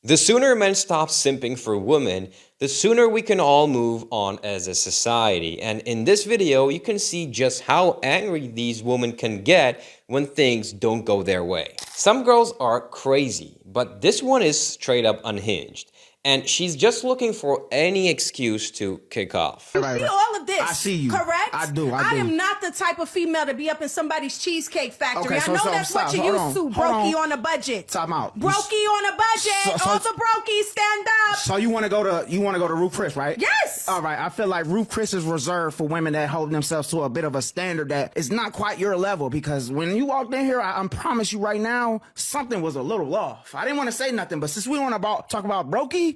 The sooner men stop simping for women, the sooner we can all move on as a society. And in this video, you can see just how angry these women can get when things don't go their way. Some girls are crazy, but this one is straight up unhinged. And she's just looking for any excuse to kick off. You see all of this, I see you. Correct? I do. I am not the type of female to be up in somebody's cheesecake factory. Okay, I know that's what you're used to. Brokey on a budget. Time out. Brokey on a budget. All the brokies stand up. So you want to go to Ruth Chris, right? Yes. All right. I feel like Ruth Chris is reserved for women that hold themselves to a bit of a standard that is not quite your level. Because when you walked in here, I promise you right now, something was a little off. I didn't want to say nothing, but since we want to talk about brokey,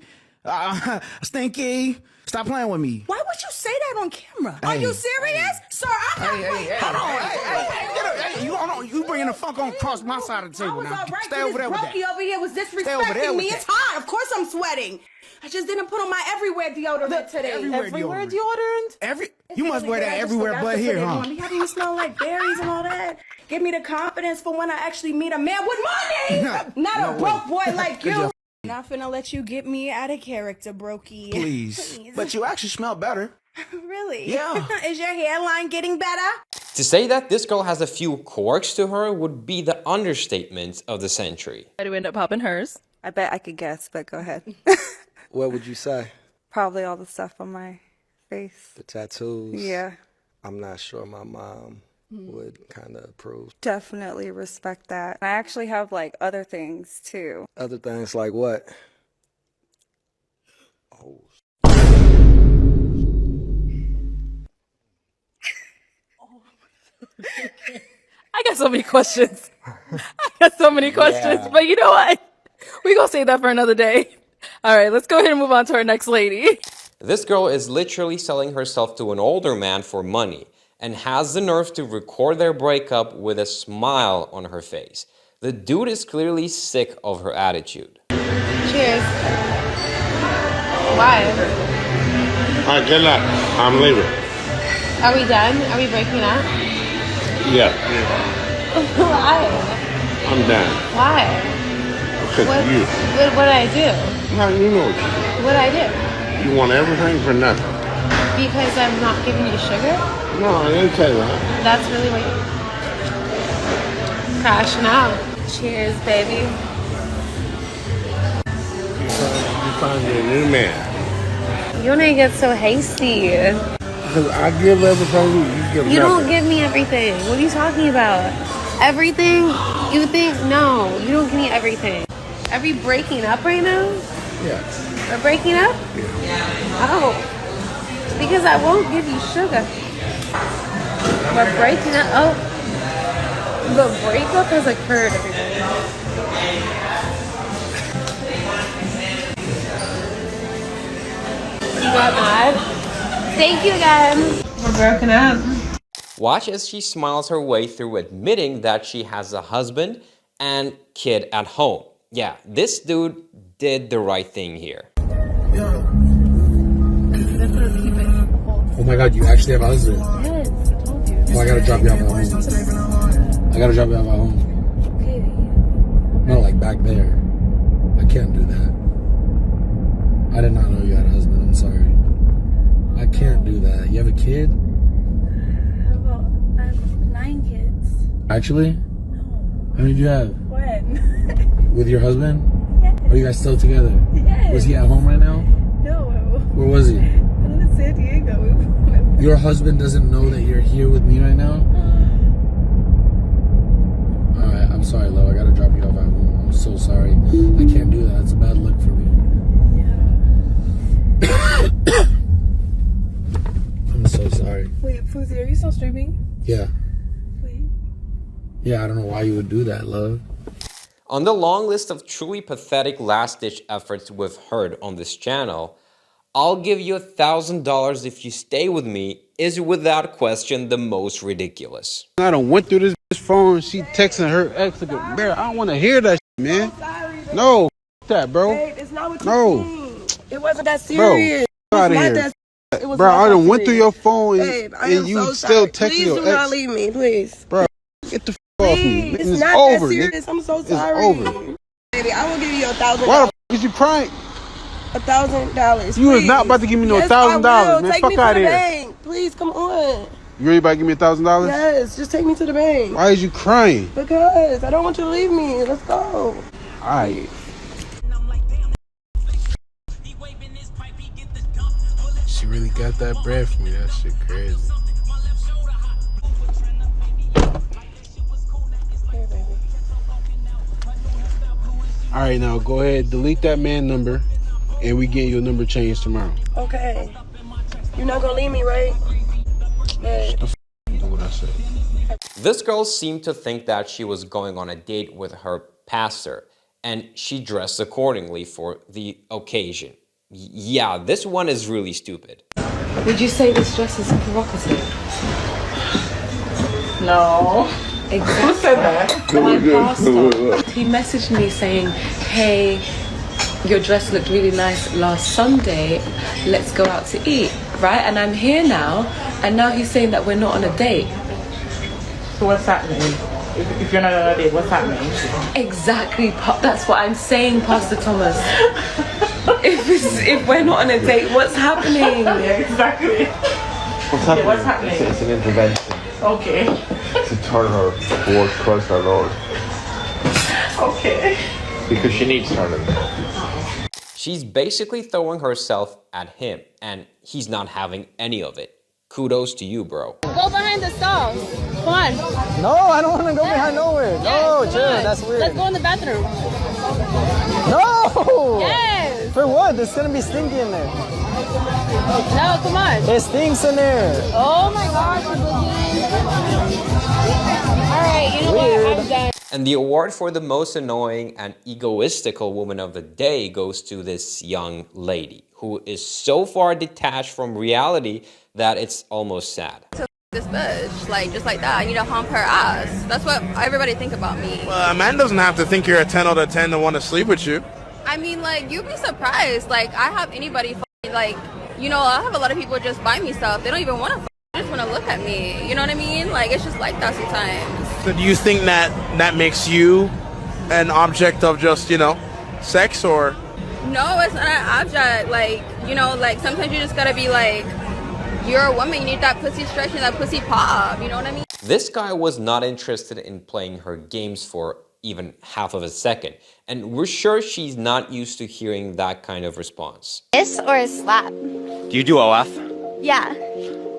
Stinky, stop playing with me. Why would you say that on camera? Are you serious? Sir, I'm not. Hold on. You bringing the funk on across my side of the table now. Right. Stay over there with that. Brokey over here was disrespecting me. It's hot. Of course I'm sweating. I just didn't put on my everywhere deodorant today. Everywhere deodorant? You must wear that everywhere but here, huh? You having me smell like berries and all that? Give me the confidence for when I actually meet a man with money. Not a broke boy like you. Not finna let you get me out of character, brokey. Please. But you actually smell better. Really? Yeah. Is your hairline getting better? To say that this girl has a few quirks to her would be the understatement of the century. Why do we end up popping hers? I bet I could guess, but go ahead. What would you say? Probably all the stuff on my face. The tattoos? Yeah. I'm not sure my mom would kind of approve. Definitely respect that. I actually have like other things too. Other things like what? Oh. I got so many questions. But you know what? We're going to save that for another day. All right, let's go ahead and move on to our next lady. This girl is literally selling herself to an older man for money and has the nerve to record their breakup with a smile on her face. The dude is clearly sick of her attitude. Cheers. Why? All right, good luck. I'm leaving. Are we done? Are we breaking up? Yeah. Why? I'm done. Why? Because of you. What did I do? How you know what you do? What did I do? You want everything for nothing. Because I'm not giving you sugar? No, I didn't say that. That's really what you're crashing out. Cheers, baby. You find me a new man. You wanna get so hasty. Because I give everything you give You nothing. don't give me everything. What are you talking about? Everything? You think? No, you don't give me everything. Are we breaking up right now? Yeah. We're breaking up? Yeah. Oh. Because I won't give you sugar. We're breaking up. Oh. The breakup has occurred, everybody. You got mad? Thank you again. We're broken up. Watch as she smiles her way through admitting that she has a husband and kid at home. Yeah, this dude did the right thing here. Oh my god, you actually have a husband? Yes, I told you. Oh, I gotta drop you off at home. I gotta drop you off at home. Okay. No, like back there. I can't do that. I did not know you had a husband. I'm sorry. I can't do that. You have a kid? I have 9 kids. Actually? No. How many do you have? When? With your husband? Yes. Are you guys still together? Yes. Was he at home right now? No. Where was he? I live in San Diego. Your husband doesn't know that you're here with me right now? Alright, I'm sorry, love. I gotta drop you off at home. I'm so sorry. I can't do that. That's a bad look for me. Yeah. I'm so sorry. Wait, Fuzi, are you still streaming? Yeah. Wait. Yeah, I don't know why you would do that, love. On the long list of truly pathetic last-ditch efforts we've heard on this channel, I'll give you $1,000 if you stay with me is without question the most ridiculous. I done went through this bitch phone. She texting her ex like a bear. I don't want to hear that shit, man. No, that, bro. Babe, it's not what you No. think. It wasn't that serious. Bro, out of here. Bro, I done went through your phone Babe, and you still texting your ex. Please do not leave me, please. Bro, get the f off me. It's It's not over, that serious. nigga. I'm so sorry. It's over. Baby, I will give you $1,000. Why the Is you crying? $1,000. You is not about to give me no $1,000, man. Take Fuck me to out the of here. bank. Please, come on. You really about to give me $1,000? Yes, just take me to the bank. Why is you crying? Because I don't want you to leave me. Let's go. All right. She really got that bread for me. That shit crazy. Here, baby. All right, now go ahead, delete that man number, and we get your number changed tomorrow. Okay. You're not gonna leave me, right? Hey. Do what I said. This girl seemed to think that she was going on a date with her pastor, and she dressed accordingly for the occasion. Yeah, this one is really stupid. Would you say this dress is provocative? No. Exactly. Who said that? My pastor. He messaged me saying, hey, your dress looked really nice last Sunday. Let's go out to eat, right? And I'm here now, and now he's saying that we're not on a date. So what's happening? If you're not on a date, what's happening? Exactly. That's what I'm saying, Pastor Thomas. If we're not on a date, what's happening? Yeah, exactly. What's happening? What's happening? It's an intervention. Okay. To turn her towards Christ our Lord. Okay. Because she needs turning. She's basically throwing herself at him, and he's not having any of it. Kudos to you, bro. Go behind the stalls. Come on. No, I don't want to go behind nowhere. No, Yes, chill. come on. That's weird. Let's go in the bathroom. No! Yes. For what? It's gonna be stinky in there. No, come on. It stinks in there. Oh my gosh, we're looking. All right, you know what? I'm done. And the award for the most annoying and egoistical woman of the day goes to this young lady who is so far detached from reality that it's almost sad. This bitch, like, just like that. I need to hump her ass. That's what everybody think about me. Well, a man doesn't have to think you're a 10 out of 10 to want to sleep with you. I mean, like, you'd be surprised. Like, I have anybody, like, you know, I have a lot of people just buy me stuff. They don't even want to, they just want to look at me. You know what I mean? Like, it's just like that sometimes. So do you think that makes you an object of just, you know, sex, or? No, it's not an object. Like, you know, like, sometimes you just gotta be like, you're a woman, you need that pussy stretch and that pussy pop, you know what I mean? This guy was not interested in playing her games for even half of a second, and we're sure she's not used to hearing that kind of response. Kiss or a slap? Do you do OF? Yeah.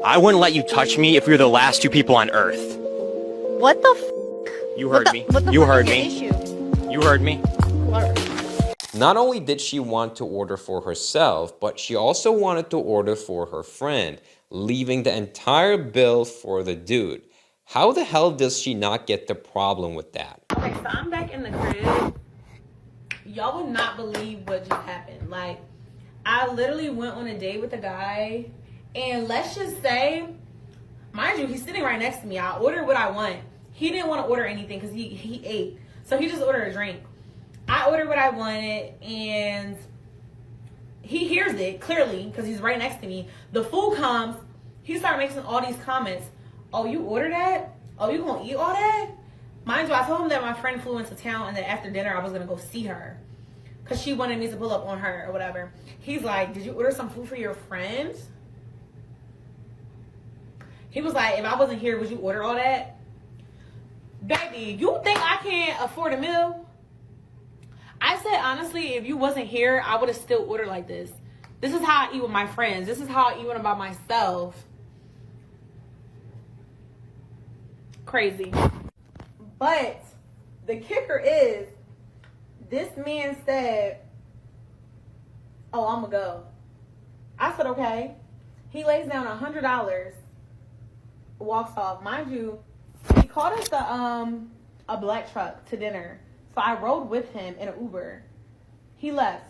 I wouldn't let you touch me if we were the last two people on Earth. What the f? You heard me. What the You fuck heard is your me. issue? You heard me. Not only did she want to order for herself, but she also wanted to order for her friend, leaving the entire bill for the dude. How the hell does she not get the problem with that? Okay, so I'm back in the crib. Y'all would not believe what just happened. Like, I literally went on a date with a guy, and let's just say, mind you, he's sitting right next to me. I ordered what I want. He didn't want to order anything because he ate. So he just ordered a drink. I ordered what I wanted, and he hears it clearly because he's right next to me. The food comes. He started making all these comments. Oh, you ordered that? Oh, you gonna eat all that? Mind you, I told him that my friend flew into town and that after dinner I was gonna go see her because she wanted me to pull up on her or whatever. He's like, did you order some food for your friend? He was like, if I wasn't here, would you order all that? Baby, you think I can't afford a meal? I said, honestly, if you wasn't here, I would have still ordered like this. This is how I eat with my friends. This is how I eat when I'm by myself. Crazy. But the kicker is, this man said, oh, I'm gonna go. I said, okay. He lays down $100, walks off. Mind you, he called us a black truck to dinner. So I rode with him in an Uber. He left.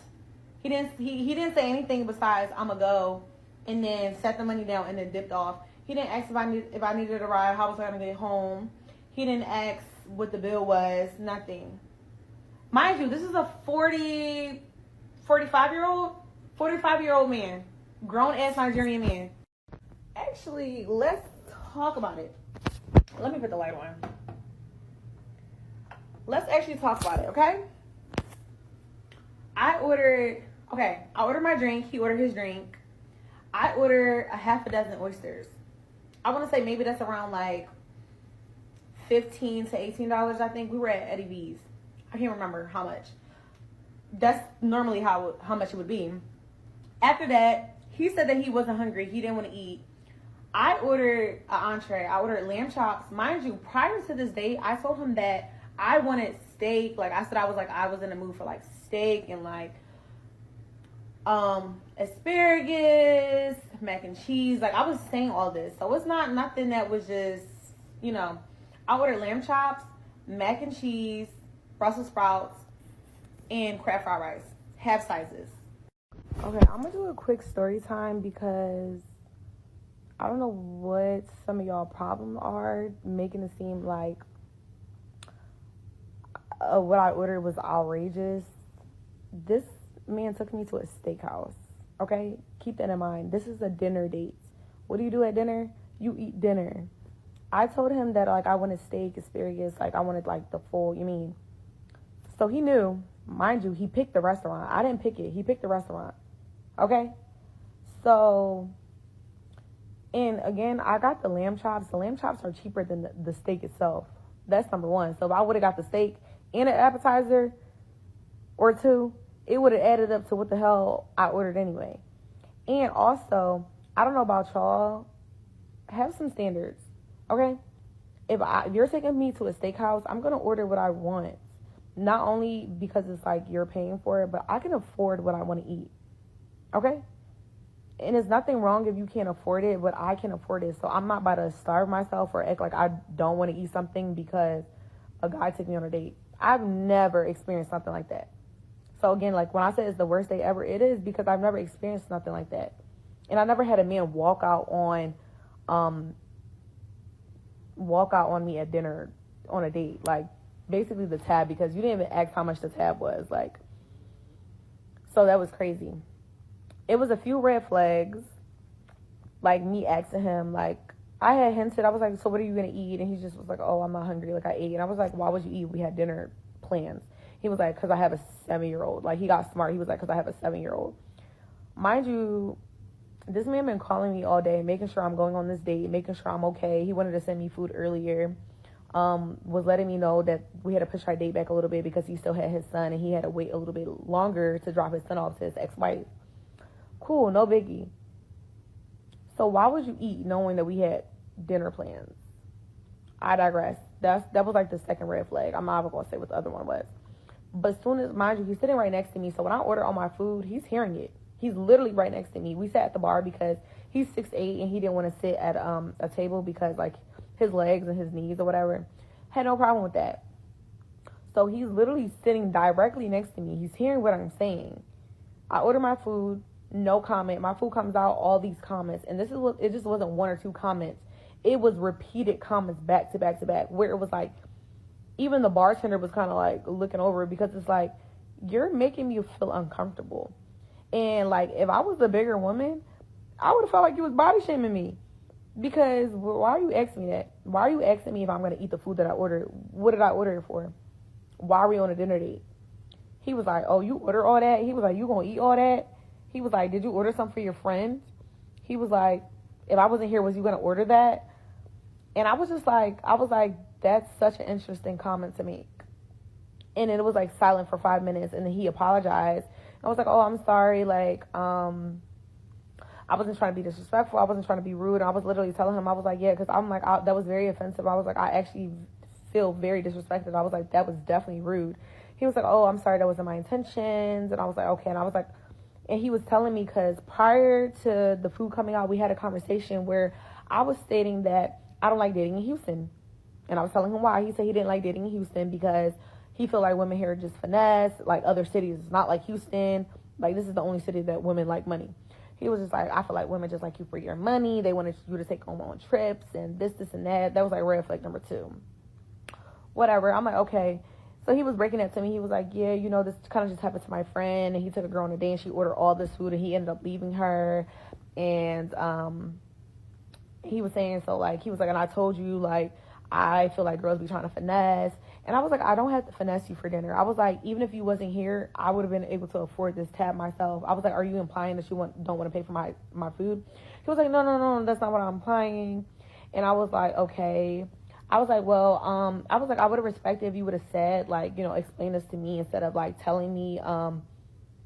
He didn't say anything besides I'm gonna go, and then set the money down and then dipped off. He didn't ask if I needed a ride, how was I gonna get home. He didn't ask what the bill was, nothing. Mind you, this is a 45-year-old man, grown ass Nigerian man. Actually, let's talk about it. Let me put the light on. Let's actually talk about it, okay? I ordered my drink. He ordered his drink. I ordered a half a dozen oysters. I want to say maybe that's around like $15 to $18. I think we were at Eddie V's. I can't remember how much. That's normally how much it would be. After that, he said that he wasn't hungry. He didn't want to eat. I ordered an entree. I ordered lamb chops. Mind you, prior to this date, I told him that I wanted steak. Like I said, I was in the mood for like steak and like asparagus, mac and cheese. Like I was saying all this. So it's not nothing that was just, I ordered lamb chops, mac and cheese, Brussels sprouts, and crab fried rice. Half sizes. Okay, I'm gonna do a quick story time because I don't know what some of y'all problems are making it seem like what I ordered was outrageous. This man took me to a steakhouse. Okay, keep that in mind. This is a dinner date. What do you do at dinner? You eat dinner. I told him that like I wanted steak, asparagus, like I wanted like the full. So he knew. Mind you, he picked the restaurant. I didn't pick it. He picked the restaurant. Okay, so. And again, I got the lamb chops. The lamb chops are cheaper than the steak itself. That's number one. So if I would have got the steak and an appetizer or two, it would have added up to what the hell I ordered anyway. And also, I don't know about y'all, have some standards, okay? If you're taking me to a steakhouse, I'm going to order what I want. Not only because it's like you're paying for it, but I can afford what I want to eat, okay? And there's nothing wrong if you can't afford it, but I can afford it. So I'm not about to starve myself or act like I don't want to eat something because a guy took me on a date. I've never experienced something like that. So again, like when I say it's the worst day ever, it is because I've never experienced nothing like that. And I never had a man walk out on me at dinner on a date. Like basically the tab, because you didn't even ask how much the tab was. Like, so that was crazy. It was a few red flags, like me asking him, like, I had hinted, I was like, so what are you going to eat? And he just was like, oh, I'm not hungry, like I ate. And I was like, why would you eat? We had dinner plans. He was like, because I have a 7-year-old. Like, he got smart. He was like, because I have a 7-year-old. Mind you, this man been calling me all day, making sure I'm going on this date, making sure I'm okay. He wanted to send me food earlier, was letting me know that we had to push our date back a little bit because he still had his son and he had to wait a little bit longer to drop his son off to his ex-wife. Cool, no biggie. So why would you eat knowing that we had dinner plans? I digress. That was like the second red flag. I'm not even going to say what the other one was. But as soon as, mind you, he's sitting right next to me. So when I order all my food, he's hearing it. He's literally right next to me. We sat at the bar because he's 6'8" and he didn't want to sit at a table because like his legs and his knees or whatever. Had no problem with that. So he's literally sitting directly next to me. He's hearing what I'm saying. I order my food, no comment. My food comes out, all these comments. And this is what, it just wasn't one or two comments. It was repeated comments back to back to back, where it was like, even the bartender was kind of like looking over it because it's like, you're making me feel uncomfortable. And like, if I was a bigger woman, I would have felt like you was body shaming me. Because why are you asking me that? Why are you asking me if I'm going to eat the food that I ordered? What did I order it for? Why are we on a dinner date? He was like, oh, you order all that? He was like, you going to eat all that? He was like, did you order something for your friend? He was like, if I wasn't here, was you going to order that? And I was like, that's such an interesting comment to make. And then it was like silent for 5 minutes, and then he apologized. I was like, oh, I'm sorry. Like, I wasn't trying to be disrespectful. I wasn't trying to be rude. And I was literally telling him, I was like, yeah, because I'm like, that was very offensive. I was like, I actually feel very disrespected. I was like, that was definitely rude. He was like, oh, I'm sorry, that wasn't my intentions. And I was like, okay. And I was like, and he was telling me, because prior to the food coming out, we had a conversation where I was stating that I don't like dating in Houston. And I was telling him why. He said he didn't like dating in Houston because he feel like women here are just finesse, like other cities. It's not like Houston. Like, this is the only city that women like money. He was just like, I feel like women just like you for your money. They wanted you to take them on trips and this, and that. That was like red flag number 2. Whatever. I'm like, okay. So he was breaking that to me. He was like, yeah, you know, this kind of just happened to my friend. And he took a girl on a date and she ordered all this food and he ended up leaving her. And he was saying, so like, he was like, and I told you, like, I feel like girls be trying to finesse. And I was like, I don't have to finesse you for dinner. I was like, even if you wasn't here, I would have been able to afford this tab myself. I was like, are you implying that you don't want to pay for my food? He was like, no, that's not what I'm implying. And I was like, okay. I was like, well, I was like, I would have respected if you would have said, like, you know, explain this to me instead of like telling me,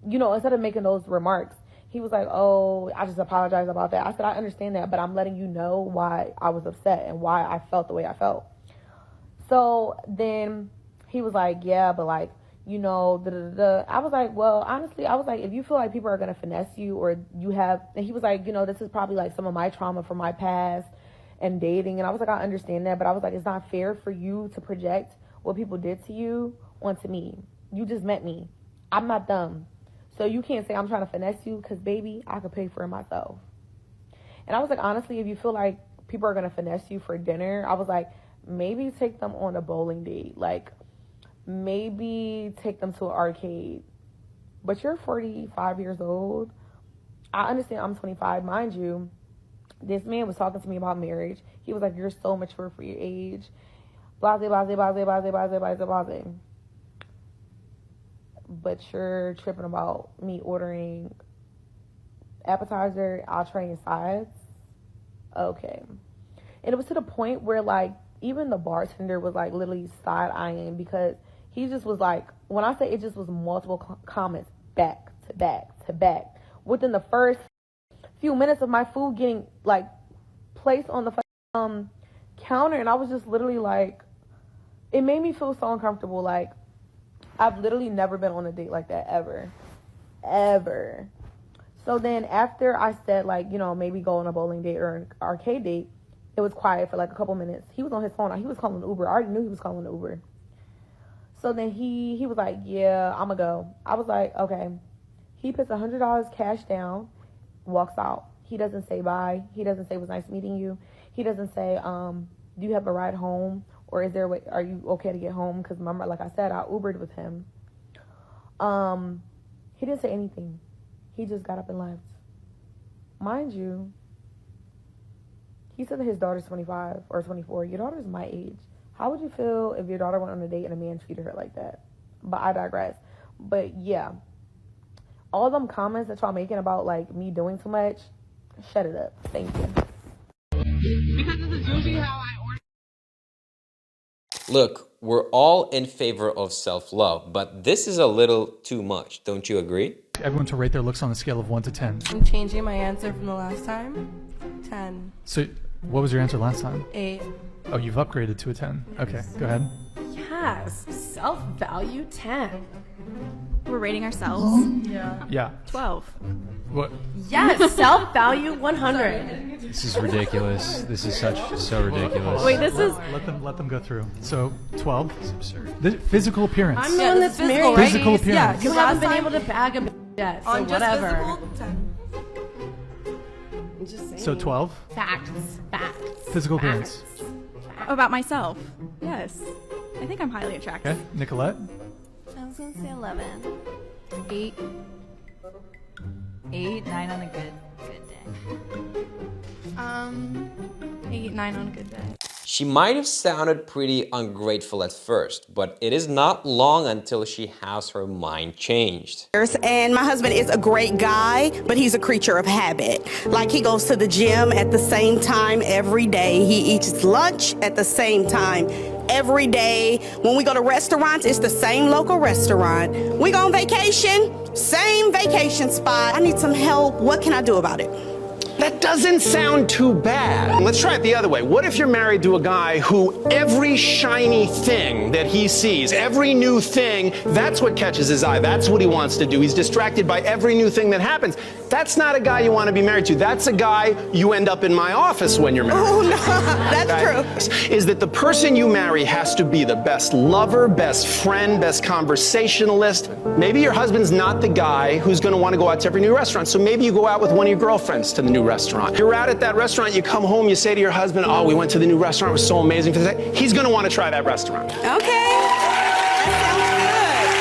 you know, instead of making those remarks. He was like, oh, I just apologize about that. I said, I understand that, but I'm letting you know why I was upset and why I felt the way I felt. So then he was like, yeah, but like, you know, I was like, well, honestly, I was like, if you feel like people are going to finesse you or you have, and he was like, you know, this is probably like some of my trauma from my past and dating. And I was like, I understand that, but I was like, it's not fair for you to project what people did to you onto me. You just met me. I'm not dumb. So you can't say I'm trying to finesse you because, baby, I could pay for it myself. And I was like, honestly, if you feel like people are going to finesse you for dinner, I was like, maybe take them on a bowling date. Like, maybe take them to an arcade. But you're 45 years old. I understand I'm 25. Mind you, this man was talking to me about marriage. He was like, you're so mature for your age. Blase, blase, blase, blase, blase, blase, blase. But you're tripping about me ordering appetizer, entree, and sides. Okay. And it was to the point where, like, even the bartender was, like, literally side-eyeing because he just was, like, when I say it just was multiple comments back to back to back. Within the first few minutes of my food getting, like, placed on the counter, and I was just literally, like, it made me feel so uncomfortable, like, I've literally never been on a date like that, ever. Ever. So then after I said, like, you know, maybe go on a bowling date or an arcade date, it was quiet for like a couple minutes. He was on his phone. He was calling an Uber. I already knew he was calling an Uber. So then he was like, yeah, I'm going to go. I was like, okay. He puts $100 cash down, walks out. He doesn't say bye. He doesn't say it was nice meeting you. He doesn't say, do you have a ride home? Or is there a way, are you okay to get home? Because remember, like I said, I Ubered with him. He didn't say anything. He just got up and left. Mind you, he said that his daughter's 25 or 24. Your daughter's my age. How would you feel if your daughter went on a date and a man treated her like that? But I digress. But yeah, all them comments that y'all making about like me doing too much, shut it up. Thank you. Because this is usually how I order. Look, we're all in favor of self-love, but this is a little too much. Don't you agree? Everyone to rate their looks on a scale of 1 to 10. I'm changing my answer from the last time. 10. So, what was your answer last time? 8. Oh, you've upgraded to a 10. Okay, go ahead. Yes, self-value 10. We're rating ourselves? Yeah. 12. What? Yes, self-value 100. This is ridiculous. This is so ridiculous. Wait, this is... Let them go through. So, 12. It's absurd. Physical appearance. I'm the one that's married. Physical appearance. Yeah, you haven't been able to bag a b*** yet, so On just whatever. physical, 10. I'm just saying. So, 12. Facts. Physical appearance. About myself. Yes. I think I'm highly attractive. Okay, Nicolette. I was gonna say 11. 8. 8, 9 on a good day. 8, 9 on a good day. She might have sounded pretty ungrateful at first, but it is not long until she has her mind changed. And my husband is a great guy, but he's a creature of habit. Like, he goes to the gym at the same time every day. He eats lunch at the same time every day. When we go to restaurants, it's the same local restaurant. We go on vacation, same vacation spot. I need some help. What can I do about it? That doesn't sound too bad. Let's try it the other way. What if you're married to a guy who every shiny thing that he sees, every new thing, that's what catches his eye. That's what he wants to do. He's distracted by every new thing that happens. That's not a guy you want to be married to. That's a guy you end up in my office when you're married. Oh, no, that's true. Is that the person you marry has to be the best lover, best friend, best conversationalist. Maybe your husband's not the guy who's going to want to go out to every new restaurant. So maybe you go out with one of your girlfriends to the new restaurant. You're out at that restaurant, you come home, you say to your husband, oh, we went to the new restaurant, it was so amazing for the day. He's going to want to try that restaurant. Okay.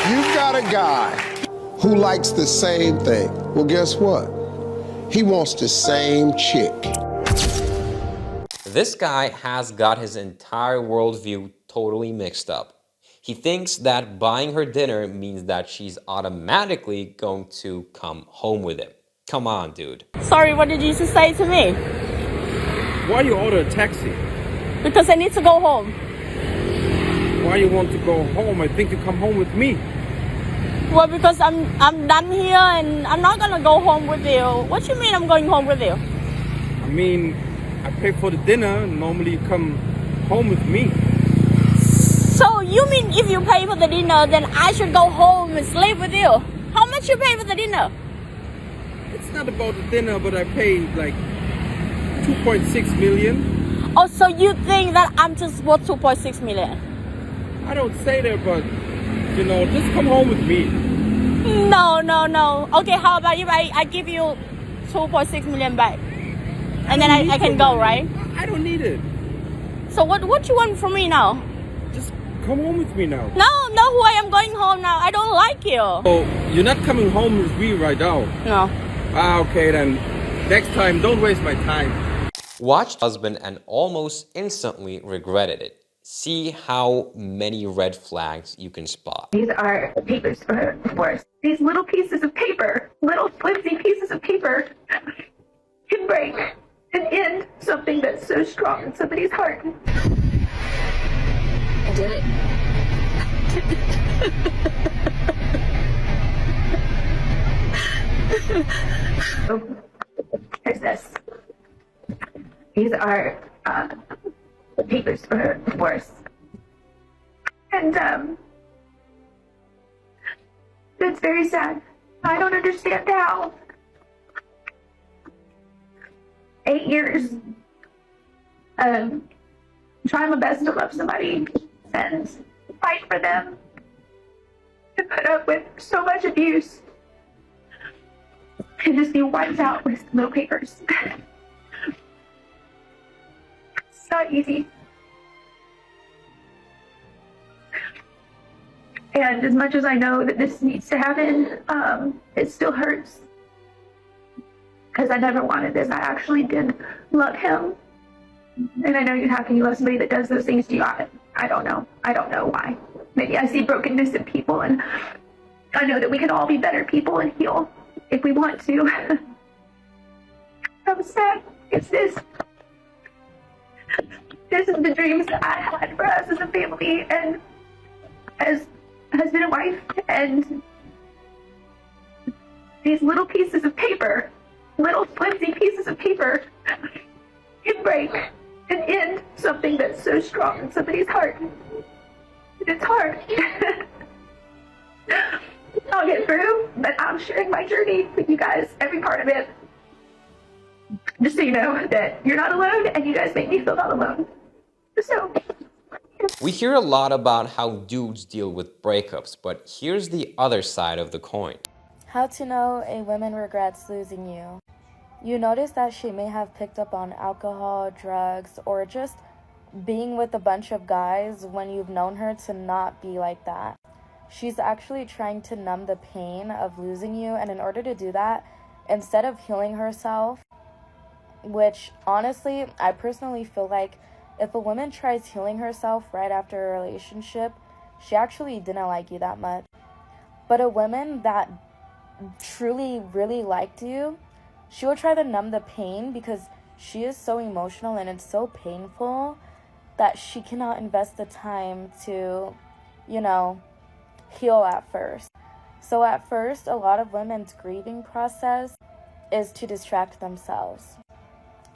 You've got a guy who likes the same thing. Well, guess what? He wants the same chick. This guy has got his entire worldview totally mixed up. He thinks that buying her dinner means that she's automatically going to come home with him. Come on, dude. Sorry, what did you just say to me? Why you order a taxi? Because I need to go home. Why you want to go home? I think you come home with me. Well, because I'm done here and I'm not gonna go home with you. What you mean I'm going home with you? I mean, I pay for the dinner. Normally you come home with me. So you mean if you pay for the dinner, then I should go home and sleep with you? How much you pay for the dinner? It's not about the dinner, but I paid like 2.6 million. Oh, so you think that I'm just worth 2.6 million? I don't say that, but you know, just come home with me. No. Okay, how about if I give you 2.6 million back? And then I can go, right? I don't need it. So what you want from me now? Just come home with me now. No, who I am going home now. I don't like you. Oh, you're not coming home with me right now? No. Okay then. Next time, don't waste my time. Watched husband and almost instantly regretted it. See how many red flags you can spot. These are papers for divorce. These little pieces of paper, little flimsy pieces of paper, can break and end something that's so strong in somebody's heart. I did it. Here's this. These are papers for divorce. And it's very sad. I don't understand how 8 years trying my best to love somebody and fight for them and put up with so much abuse and just be wiped out with little papers. It's not easy. And as much as I know that this needs to happen, it still hurts. Because I never wanted this. I actually did love him. And I know how can you love somebody that does those things to you? I don't know. I don't know why. Maybe I see brokenness in people, and I know that we can all be better people and heal if we want to. I'm sad. It's this. This is the dreams that I had for us as a family and as husband and wife. And these little pieces of paper, little flimsy pieces of paper, can break and end something that's so strong in somebody's heart. And it's hard. I'll get through, but I'm sharing my journey with you guys, every part of it. Just so you know that you're not alone, and you guys make me feel not alone. So. We hear a lot about how dudes deal with breakups, but here's the other side of the coin. How to know a woman regrets losing you. You notice that she may have picked up on alcohol, drugs, or just being with a bunch of guys when you've known her to not be like that. She's actually trying to numb the pain of losing you, and in order to do that, instead of healing herself, which honestly, I personally feel like if a woman tries healing herself right after a relationship, she actually didn't like you that much. But a woman that truly really liked you, she will try to numb the pain because she is so emotional and it's so painful that she cannot invest the time to, heal at first. So at first, a lot of women's grieving process is to distract themselves.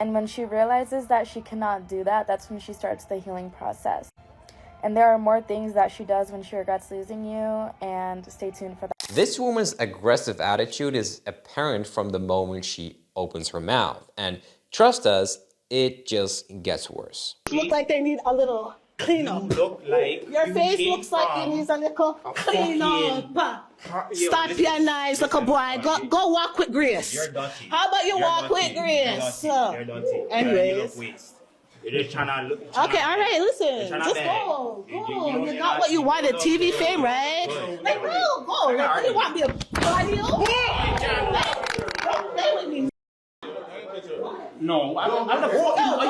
And when she realizes that she cannot do that, that's when she starts the healing process. And there are more things that she does when she regrets losing you, and stay tuned for that. This woman's aggressive attitude is apparent from the moment she opens her mouth. And trust us, it just gets worse. Look like they need a little clean up. Look like your face looks like it needs a little clean up. Stop being nice, like a boy. Go walk with Grace. You're dirty. How about you walk with Grace? You're dirty. Anyways. You're just trying to look. Okay, all right, listen. Just go. Go. You got what you wanted, TV fame, right? Like, go. Like, you want me to body you? Don't play with me. No, I'm not. Don't play with me.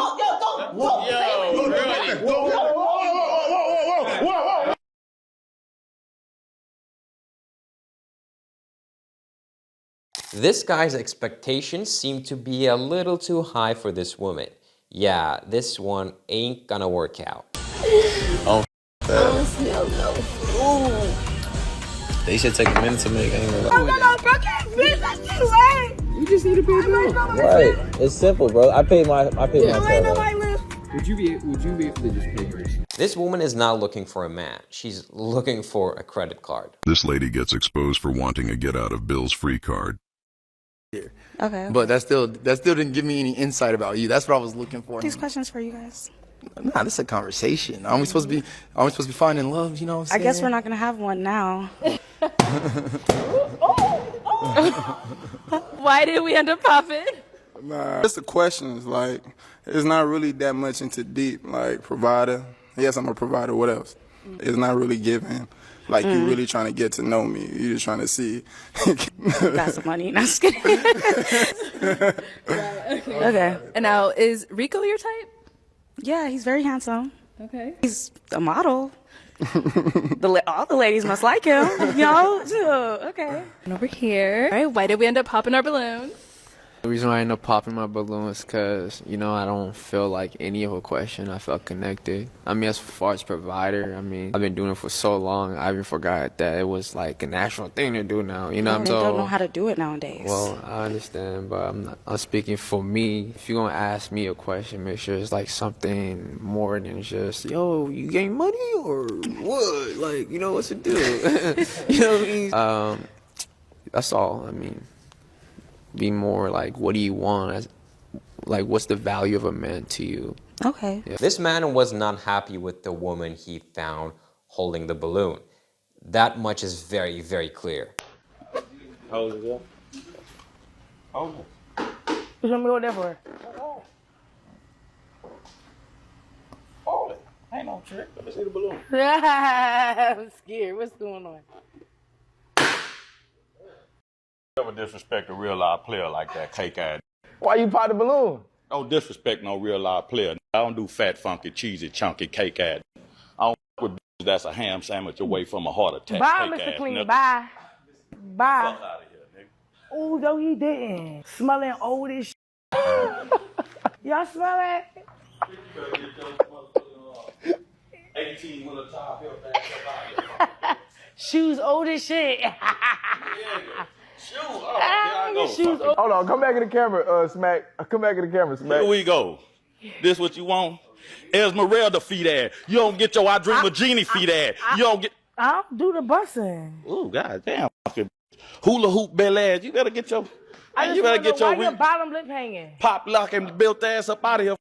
This guy's expectations seem to be a little too high for this woman. Yeah, this one ain't gonna work out. Oh, I smell no food. they should take a minute to make. No, bro, can't fit. That's too late. You just need to pay bills. Right, it's simple, bro. I paid myself. Would you be able to just pay yours? This woman is not looking for a man. She's looking for a credit card. This lady gets exposed for wanting a get out of bills free card. Okay. But that still didn't give me any insight about you. That's what I was looking for. These questions for you guys. Nah, this is a conversation. Are we supposed to be finding love? You know what I'm saying? I guess we're not gonna have one now. Why did we end up popping? Nah, just the questions. Like, it's not really that much into deep. Like, provider. Yes, I'm a provider. What else? It's not really giving. Like, you really trying to get to know me. You just trying to see. Got some money. Not just kidding. Okay. And now, is Rico your type? Yeah, he's very handsome. Okay. He's a model. All the ladies must like him, okay. And over here. All right, why did we end up popping our balloons? The reason why I end up popping my balloon is because, I don't feel like any of a question. I felt connected. I mean, as far as provider, I've been doing it for so long, I even forgot that it was like a natural thing to do now, They don't know how to do it nowadays. Well, I understand, but I'm speaking for me. If you're going to ask me a question, make sure it's like something more than just, yo, you getting money or what? Like, what's the deal? You know what I mean? That's all, Be more like, what do you want? Like, what's the value of a man to you? Okay. Yeah. This man was not happy with the woman he found holding the balloon. That much is very, very clear. How old is it? Hold it. What you go there for? Hold it. Ain't no trick. Let me see the balloon. I'm scared. What's going on? Never disrespect a real live player like that cake ass. Why you pop the balloon? Don't disrespect no real live player. I don't do fat, funky, cheesy, chunky cake ass. I don't with bitches that's a ham sandwich away from a heart attack. Bye, cake Mr. ass, Clean. nigga. Bye. Bye. Fuck out of here, nigga. Oh, no, he didn't. Smelling old as Y'all smell it? 18 with a top hill Shoes old as shit. Shoes. Hold on, come back in the camera, Smack. Come back in the camera, Smack. Here we go. This what you want? Esmeralda feet ass. You don't get your I Dream of Genie feet ass. You don't get. I don't do the busing. Ooh, goddamn. Hula hoop bell ass. You better get your. You better get why your your bottom lip hanging? pop lock and built ass up out of here.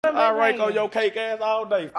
All right, on your cake ass all day.